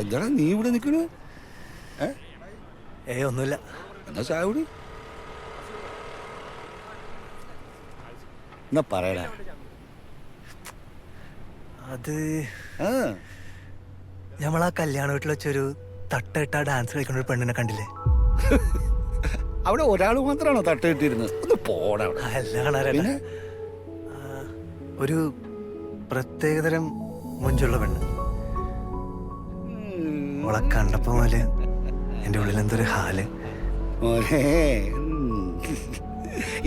എന്താണ് നീ ഇവിടെ നിൽക്കണ? ഒന്നുമില്ല. എന്നാ ചായ കൂടി എന്നാ പറയടാ. അത് നമ്മളാ കല്യാണ വീട്ടിൽ വെച്ചൊരു തട്ടിട്ടാ ഡാൻസ് കളിക്കുന്ന ഒരു പെണ്ണിനെ കണ്ടില്ലേ? അവിടെ ഒരാൾ മാത്രമാണോ തട്ട് കിട്ടിയിരുന്നത്? ഒന്ന് പോടാ. അല്ല, ഒരു പ്രത്യേകതരം മുഞ്ചുള്ള പെണ്ണ്. അവളെ കണ്ടപ്പോ മുതല് എന്റെ ഉള്ളിൽ എന്തൊരു ഹാല്.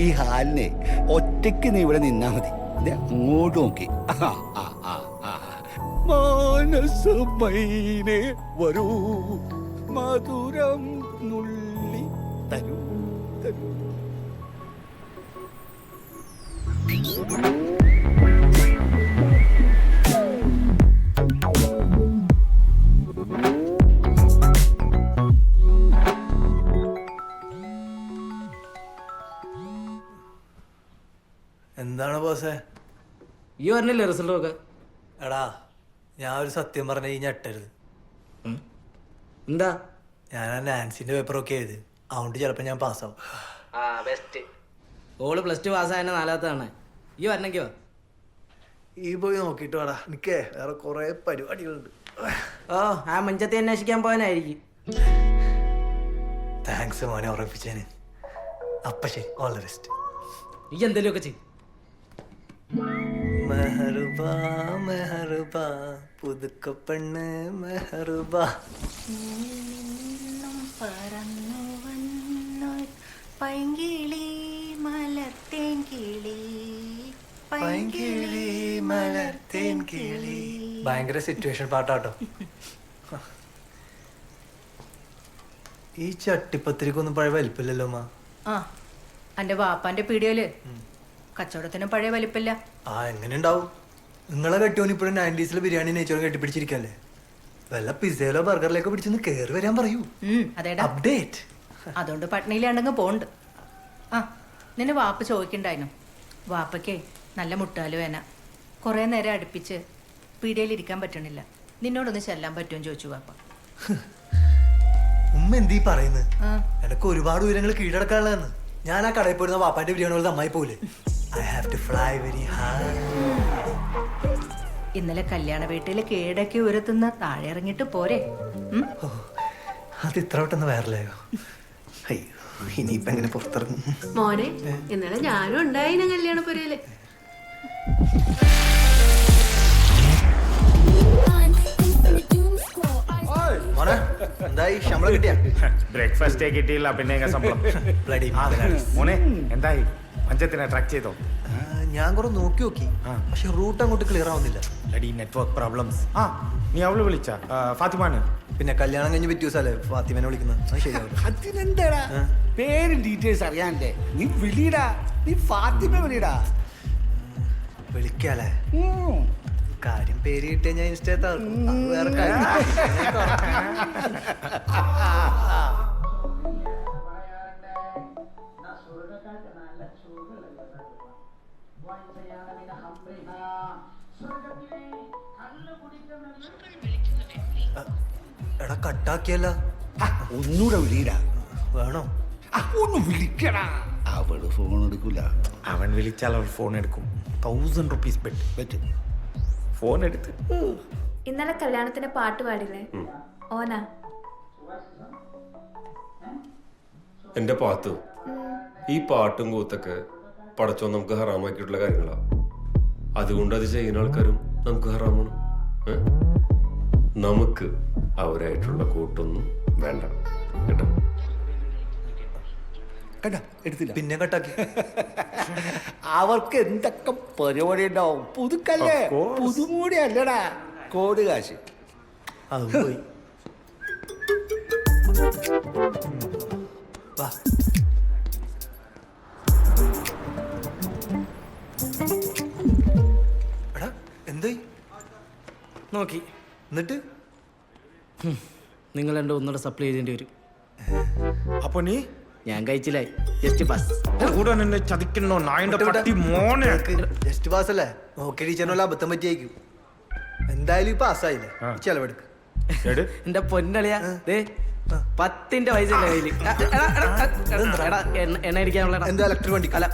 ഈ ഹാലിനെ ഒറ്റയ്ക്ക് നീ ഇവിടെ നിന്നാ മതി. അങ്ങോട്ട് നോക്കി മാനസമൈനെ വരൂ മധുരം നുള്ളി തരൂ തരൂ. എന്താണ് ബോസേ? ഈ പറഞ്ഞില്ലേ റിസൾട്ട് ഒക്കെ? എടാ, ഞാൻ ഒരു സത്യം പറഞ്ഞ ഈ ഞെട്ടരുത്. എന്താ? ഞാൻ ആ നാൻസിന്റെ പേപ്പറൊക്കെ എഴുതി, അതുകൊണ്ട് ചിലപ്പോ ഞാൻ പാസ്സാവും. ബെസ്റ്റ്. ഓള് +2 പാസ്സായ നാലാമത്താണ്. ഈ വരണെങ്കോ ഈ പോയി നോക്കിട്ട് വേടാ, എനിക്ക് വേറെ കുറെ പരിപാടികളുണ്ട്. ഓ, ആ മഞ്ചത്തെ അന്വേഷിക്കാൻ പോകാനായിരിക്കും. താങ്ക്സ് മോനെ ഉറപ്പിച്ചേന്. അപ്പ ശരി, ഓൾ ദ ബെസ്റ്റ്. ഈ എന്തെങ്കിലും ഒക്കെ ചെയ്യും. മെഹറുബാ മെഹറുബാ പുതുക്ക പെണ്ണ് മെഹറുബാ. പറന്നു വന്നു പൈങ്കിളി മലർത്തേൻ കിളി, പൈങ്കിളി മലർത്തേൻ കിളി. ഭയങ്കര സിറ്റുവേഷൻ പാട്ടാട്ടോ. ഈ ചട്ടിപ്പത്തിരിക്കൊന്നും പഴയ വലിപ്പില്ലല്ലോ അമ്മ. ആ എന്റെ വാപ്പാന്റെ പീടിയോല് കച്ചവടത്തിന് പഴയ വലിപ്പില്ല. എങ്ങനെ ഉണ്ടാവും? നിങ്ങളെ കെട്ടിയോൻ ഇപ്പോഴും 90s ബിരിയാണി നെയ്ച്ചോറും കെട്ടിപ്പിടിച്ചിരിക്കല്ലേ? വല്ല പിസയിലോ ബർഗറിലേക്കോ പിടിച്ചൊന്ന് കേറി വരാൻ പറയൂ. അതേടാ അപ്ഡേറ്റ്. അതുകൊണ്ട് പട്നയിലാണ്ടെങ്കിൽ പോണ്ട്. നിന്നെ വാപ്പ ചോദിക്കണ്ടായിരുന്നു. വാപ്പയ്ക്കേ നല്ല മുട്ടാല് വേന, കുറെ നേരം അടുപ്പിച്ച് പീടികയിലിരിക്കാൻ പറ്റണില്ല. നിന്നോടൊന്ന് ചെല്ലാൻ പറ്റുമെന്ന് ചോദിച്ചു വാപ്പ. ഉമ്മ എന്തീ പറയുന്നത്? എനക്ക് ഒരുപാട് ഉയരങ്ങൾ കീഴടക്കാനുള്ളതെന്ന്. ഞാൻ ആ കടയിൽ പോയിരുന്ന വാപ്പാന്റെ ബിരിയാണി പോലെ അമ്മായി പോലെ. I have to fly very high. ഇന്നലെ കല്യാണ വീട്ടിൽ കീഴടക്കി ഉയരത്തുന്ന താഴെ ഇറങ്ങിട്ട് പോരെ? അത് ഇത്ര പെട്ടെന്ന് വൈറലായോ? അയ്യോ, ഇനിയിപ്പോ എങ്ങനെ പുറത്തിറങ്ങും? മോനെ, ഇന്നലെ ഞാനും ഉണ്ടായിന കല്യാണപ്പുരയില്. മോനെ, എന്തായി? ശമ്പളം കിട്ടിയാ? ബ്രേക്ക്ഫാസ്റ്റേ കിട്ടിയില്ല, പിന്നെ ശമ്പളം. മോനെ, എന്തായി? പഞ്ചത്തിനെ ട്രാക്ക് ചെയ്തോ? ഞാൻ കുറെ നോക്കി, പക്ഷെ റൂട്ട് അങ്ങോട്ട് ക്ലിയർ ആവുന്നില്ല. Network problems. നീ അവള് വിളിച്ച ഫാത്തിമാന്? പിന്നെ കല്യാണം കഴിഞ്ഞ് പറ്റിയ ദിവസമല്ലേ ഫാത്തിമനെ വിളിക്കുന്നത്. അത് ശരിയാവും. അതിനെന്താടാ പേരും ഡീറ്റെയിൽസ് അറിയാണ്ടേ? നീ വിളിടാ, നീ ഫാത്തിമ വിളിടാ. വിളിക്കാലേ? കാര്യം പേര് കിട്ടിയ ഞാൻ ഇൻസ്റ്റ വേറെ കാര്യം. എടാ കട്ടാക്കിയല്ല. ഒന്നൂടെ വിളിടാ. വേണോ? ഒന്ന് വിളിക്കടാ. അവള് ഫോൺ എടുക്കൂല. അവൻ വിളിച്ചാൽ അവൾ ഫോൺ എടുക്കും. 1000 rupees ബെറ്റ്. ഫോൺ എടുത്ത്. ഇന്നലെ കല്യാണത്തിന് പാട്ട് പാടില്ലേ? ഓനാ? എന്റെ പാത്തു, ഈ പാട്ടും കൂത്തൊക്കെ പടച്ചോ നമുക്ക് ഹറാമാക്കിയിട്ടുള്ള കാര്യങ്ങളാ. അതുകൊണ്ട് അത് ചെയ്യുന്ന ആൾക്കാരും നമുക്ക് ഹറാമാണ്. നമുക്ക് അവരായിട്ടുള്ള കൂട്ടൊന്നും വേണ്ട കേട്ടോ. കണ്ടാ എടുത്തില്ല. പിന്നെ കട്ടാക്കി. അവർക്ക് എന്തൊക്കെ പരിപാടി ഉണ്ടാവും. പുതുക്കല്ലേ, പുതുമൂടി അല്ലടാ, കോടി കാശ്. അത് പോയി. വാ. എടാ എന്തായി? നോക്കി എന്നിട്ട് നിങ്ങൾ എൻ്റെ ഒന്നുകൂടെ സപ്ലൈ ചെയ്തേണ്ടി വരും. അപ്പൊ നീ? ഞാൻ കഴിച്ചില്ലായി. Just pass. കൂടെ എന്നെ ചതിക്കണോ നായന്റെ പട്ടി മോനെ? ജസ്റ്റ് പാസ് അല്ലേ? നോക്കി ടീച്ചറിനുള്ള അബദ്ധം പറ്റിയേക്കും. എന്തായാലും ഈ പാസ്സായില്ലേ? ചെലവെടുക്ക്. എട്. എന്റെ പൊന്നളിയാ ദേ 10 പൈസ ഇല്ല കയ്യില്. എണ്ണ അടിക്കാനുള്ള എന്താ ഇലക്ട്രിക് വണ്ടി അല്ല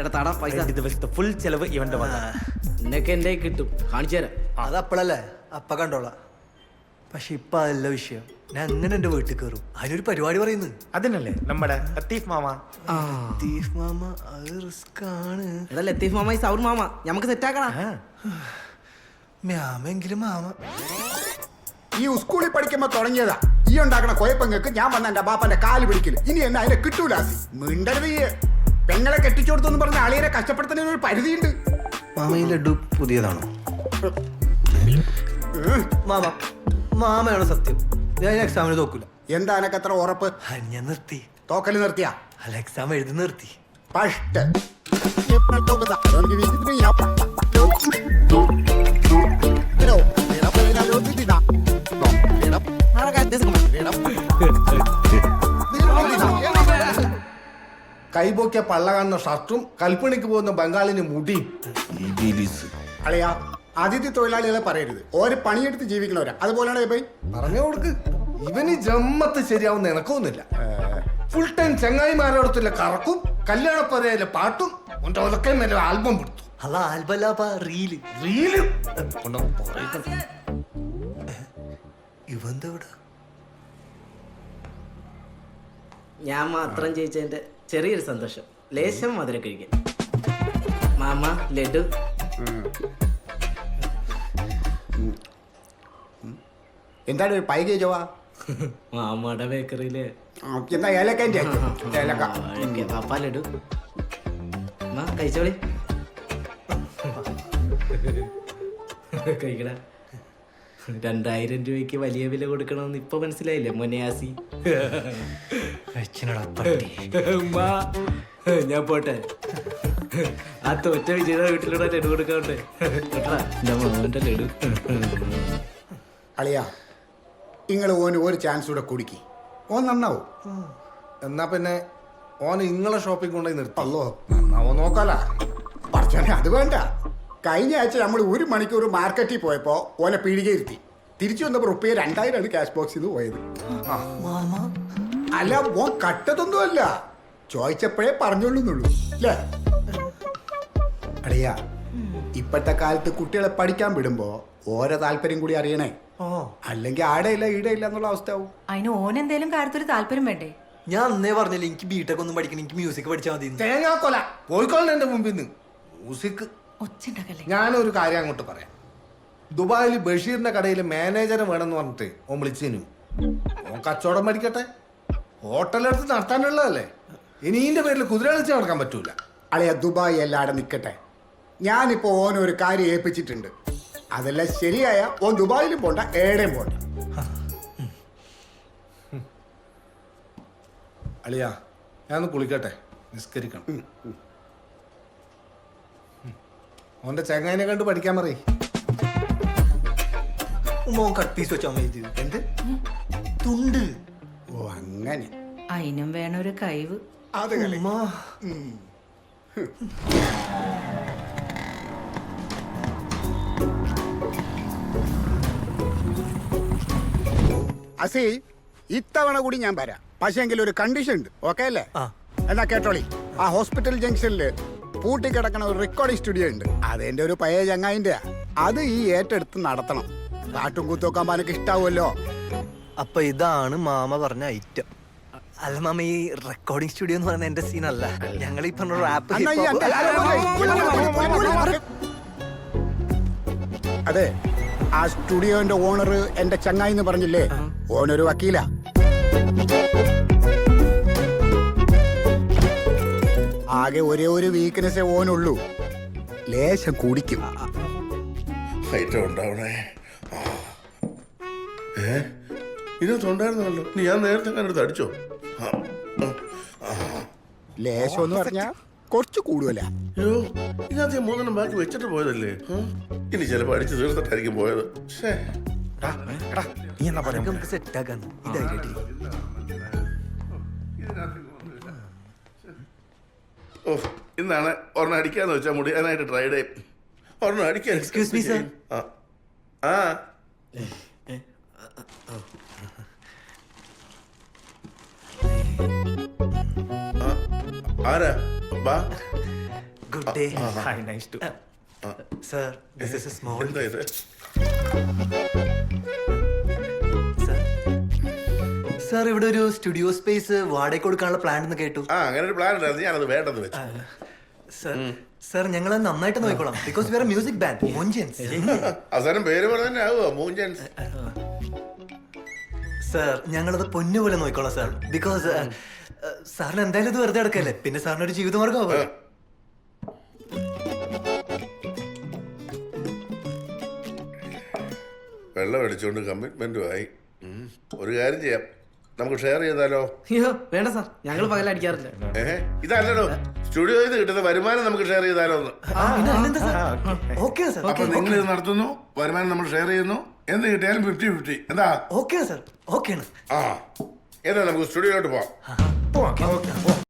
എടാ താടാ പൈസ. 2 ദിവസത്തെ ഫുൾ ചെലവ് ഇവന്റെ വക. എന്നൊക്കെ എന്റെ കയ്യിൽ കിട്ടും, കാണിച്ചു തരാം. അത് അപ്പളല്ലേ അപ്പ കണ്ടോളാം. പക്ഷെ ഇപ്പൊ അതല്ല വിഷയം. ഞാൻ അങ്ങനെ എന്റെ വീട്ടിൽ കയറും, അതിനൊരു പരിപാടി പറയുന്നു. അതിനല്ലേ നമ്മുടെ ലത്തീഫ് മാമ. ലത്തീഫ് മാമ അത് റിസ്ക് ആണ്. എടാ ലത്തീഫ് മാമ സൗർ മാമ നമുക്ക് സെറ്റാക്കണ. മാമെങ്കിലും മാമ ഈ സ്കൂളിൽ പഠിക്കുമ്പോ തുടങ്ങിയതാ ഈ ഉണ്ടാക്കണ കൊയപ്പങ്ങൾക്ക് ഞാൻ വന്ന എന്റെ ബാപ്പന്റെ കാല് പിടിക്കല്. ഇനി എന്നെ അതിനെ കിട്ടൂലാസി. മിണ്ടരുത് ഈ പെങ്ങളെ കെട്ടിച്ചോടുത്തെന്ന് പറഞ്ഞ അളിയനെ കഷ്ടപ്പെടുത്തുന്നതിന് ഒരു പരിധിയുണ്ട്. മാമ ഈ ലഡു പുതിയതാണോ? മാമ മാമയാണ് സത്യം. ഞാൻ എക്സാമിന് തോക്കൂല. എന്താ എനക്ക് അത്ര ഉറപ്പ്? ഞാൻ നിർത്തി. തോക്കല് നിർത്തിയാ? അല്ല, എക്സാം എഴുതി നിർത്തി. പഷ്ട്. കൈപോക്കിയ പള്ള കാണുന്ന ഷർട്ടും കൽപ്പണിക്ക് പോകുന്ന ബംഗാളിന് മുടിയും. അളിയാ, അതിഥി തൊഴിലാളികളെ പറയരുത്. ഓര് പണിയെടുത്ത് ജീവിക്കണവരാ. അതുപോലെയാണ് പോയി പറഞ്ഞു കൊടുക്ക്. ഇവന് ജമ്മത്ത് ശരിയാവുന്ന എനക്കൊന്നുമില്ല. ഫുൾ ടൈം ചങ്ങായിമാരോടത്തില്ല കറക്കും, കല്യാണപ്പറയിലെ പാട്ടും ഒലക്കയും മേലെ ആൽബം പിടുത്തു. അല്ല ആൽബല്ലാപ്പ റീല്. റീല് ഇവന്താ ഇവിടെ? ഞാൻ മാത്രം ജയിച്ചതിന്റെ ചെറിയൊരു സന്തോഷം. ലേശം മധുര കഴിക്കാൻ. മാമ ലഡു. എന്താണ് ഒരു പൈകേ ജവാ? മാമയുടെ ബേക്കറിയില് എന്താ ഏലക്കൻ്റെ ഏലക്ക. പാപ്പ ലഡു. കഴിച്ചോളി. കഴിക്കട. 2000 രൂപയ്ക്ക് വലിയ വില കൊടുക്കണമെന്ന് ഇപ്പൊ മനസ്സിലായില്ലേ മൊനയാസി? ഞാൻ പോട്ടെ. ആ തോറ്റ വിജയുടെ വീട്ടിലൂടെ ലഡു കൊടുക്കാറുണ്ട്. എന്റെ മോന്റെ ലഡു. അളിയാ, നിങ്ങൾ ഓന് ഒരു ചാൻസ് കൂടെ കുടിക്കി. ഓൻ നന്നാവും. എന്നാ പിന്നെ ഓൻ ഇങ്ങളെ ഷോപ്പിൽ കൊണ്ടുപോയി നിർത്തി. അല്ലോ, നന്നാവോ നോക്കാലാ. പറച്ചോനെ അത് വേണ്ട. കഴിഞ്ഞ ആഴ്ച നമ്മൾ 1 മണിക്കൂർ മാർക്കറ്റിൽ പോയപ്പോ ഓനെ പീടികയിരുത്തി. തിരിച്ചു വന്നപ്പോ റുപ്യ 2000 ക്യാഷ് ബോക്സിൽ നിന്ന് പോയത്. മാമ അല്ല, ഓൻ കട്ടതൊന്നുമല്ല, ചോദിച്ചപ്പോഴേ പറഞ്ഞോളൂന്നുള്ളൂ അല്ലേ? അളിയാ, ഇപ്പോഴത്തെ കാലത്ത് കുട്ടികളെ പഠിക്കാൻ വിടുമ്പോ ഓരോ താല്പര്യം കൂടി അറിയണേ. അല്ലെങ്കിൽ ആടെയില്ല ഈടെയില്ല എന്നുള്ള അവസ്ഥ ആവും. അതിന് ഓനെന്തേലും കാര്യത്തിൽ താല്പര്യം വേണ്ടേ? ഞാൻ അന്നേ പറഞ്ഞില്ല എനിക്ക് ബിടെക് ഒന്നും പഠിക്കണം, എനിക്ക് മ്യൂസിക് പഠിച്ചാൽ മതി. തേങ്ങാക്കൊല പോയിക്കോളെ എന്റെ മുമ്പിൽ നിന്ന്. മ്യൂസിക്. ഒച്ചുണ്ടാക്കല്ലേ? ഞാനൊരു കാര്യം അങ്ങോട്ട് പറയാം. ദുബായിൽ ബഷീറിന്റെ കടയിൽ മാനേജറെ വേണമെന്ന് പറഞ്ഞിട്ട് ഓൻ വിളിച്ചേനു. ഓൻ കച്ചവടം പഠിക്കട്ടെ, ഹോട്ടലെടുത്ത് നടത്താനുള്ളതല്ലേ. ഇനി ഇതിന്റെ പേരിൽ കുതിര കളിച്ച് നടക്കാൻ പറ്റൂല. അളിയ, ദുബായ് എല്ലാടെ നിൽക്കട്ടെ. ഞാനിപ്പോ ഓനൊരു കാര്യം ഏൽപ്പിച്ചിട്ടുണ്ട്. അതെല്ലാം ശരിയായ ഓൻ ദുബായിലും പോണ്ട, ഏടേം പോണ്ട. അളിയാ, ഞാനൊന്ന് കുളിക്കട്ടെ, നിസ്കരിക്കണം. ഓന്റെ ചെങ്ങായിനെ കണ്ട് പഠിക്കാൻ പറയ്. മോൻ കട്ട് പീസ് വെച്ചാൽ മതി. എന്ത് തുണ്ട്? ഓ അങ്ങനെ. അതിനും വേണം ഒരു കഴിവ്. അത് കളി. ഉമ്മാ. അസി, ഇത്തവണ കൂടി ഞാൻ വരാം. പക്ഷേ എങ്കിൽ ഒരു കണ്ടീഷൻ ഉണ്ട്. ഓക്കെ അല്ലേ? എന്നാ കേട്ടോളി. ആ ഹോസ്പിറ്റൽ ജംഗ്ഷനിൽ പൂട്ടിക്കിടക്കണ ഒരു റെക്കോർഡിംഗ് സ്റ്റുഡിയോ ഉണ്ട്. അതെന്റെ ഒരു പഴയ ചങ്ങായിന്റെ. അത് ഈ ഏറ്റെടുത്ത് നടത്തണം. പാട്ടും കൂത്തോക്കാൻ എനിക്ക് ഇഷ്ടാവുമല്ലോ. അപ്പൊ ഇതാണ് മാമ പറഞ്ഞ ഐറ്റം. അല്ല മാമ, ഈ റെക്കോർഡിംഗ് സ്റ്റുഡിയോ എന്ന് പറയുന്നത് എന്റെ സീനല്ല. ഞങ്ങൾ ഈ പറഞ്ഞ റാപ്പ്. അതെ, ആ സ്റ്റുഡിയോന്റെ ഓണർ എന്റെ ചങ്ങായി എന്ന് പറഞ്ഞില്ലേ, ഓനൊരു വക്കീല. ആകെ ഒരേ ഒരു വീക്ക്നെസ്സേ ഓനുള്ളൂ, ലേശം കുടിക്കും. ഇതിനകത്തുണ്ടായിരുന്നല്ലോ, ഞാൻ നേരത്തെ കണ്ടെടുത്ത് അടിച്ചോ? ലേശം എന്ന് പറഞ്ഞാ കുറച്ച് കൂടുതല. അയ്യോ, ഇതിനകത്ത് ഞാൻ 3 ബാക്കി വെച്ചിട്ട് പോയതല്ലേ. ഇനി ചിലപ്പോൾ അടിച്ച് തീർത്തിട്ടായിരിക്കും പോയത്. നീ എന്നാ പറയാ? നമുക്ക് സെറ്റ് ആക്കാൻ ഇതായിട്ട്. ഓ, ഇന്നാണ് ഒരെണ്ണം അടിക്കാന്ന് വെച്ചാൽ മുടിയാനായിട്ട് ട്രൈ ഡേ. ഒരെണ്ണം അടിക്കാൻ. Excuse me, sir. ആ ആരാ ബാ good day hi nice to sir this is a small എന്താ ഇത് സർ ഇവിടെ ഒരു സ്റ്റുഡിയോ സ്പേസ് വാടകയ്ക്ക് കൊടുക്കാനുള്ള പ്ലാൻ എന്ന് കേട്ടു അങ്ങനെ ഒരു പ്ലാൻ ഉണ്ടായിരുന്നു ഞാനത് വേണ്ടെന്ന് വെച്ചു സർ സർ ഞങ്ങൾ നന്നായിട്ട് നോക്കിക്കോളാം because we are music band മോഞ്ചൻസ് അവസാനം പേര് പോലെ തന്നെ ആവുമോ മൂഞ്ചൻസ് സർ ഞങ്ങളത് പൊന്നുപോലെ നോക്കിക്കോളാം സർ ബിക്കോസ് സാറിന് എന്തായാലും ഇത് വെറുതെ എടുക്കല്ലേ പിന്നെ സാറിന് ഒരു ജീവിതമാർഗം ആവുമല്ലോ വെള്ളം അടിച്ചുകൊണ്ട് കമ്മിറ്റ്മെന്റും ആയി ഒരു കാര്യം ചെയ്യാം നമുക്ക് ഷെയർ ചെയ്താലോ അയ്യോ വേണ്ട സാർ ഞങ്ങൾ പകലടിക്കാറില്ല. ഇതല്ലടോ സ്റ്റുഡിയോയിൽ നിന്ന് കിട്ടുന്ന വരുമാനം നമുക്ക് ഷെയർ ചെയ്താലോ എന്ന് ഓക്കെ സർ അപ്പൊ നിങ്ങൾ ഇത് നടത്തുന്നു വരുമാനം നമ്മൾ ഷെയർ ചെയ്യുന്നു എന്ത് കിട്ടിയാലും 50-50 എന്താ ഓക്കെ സർ ഓക്കെയാണ് ആ എന്നാ നമുക്ക് സ്റ്റുഡിയോയിലോട്ട് പോവാം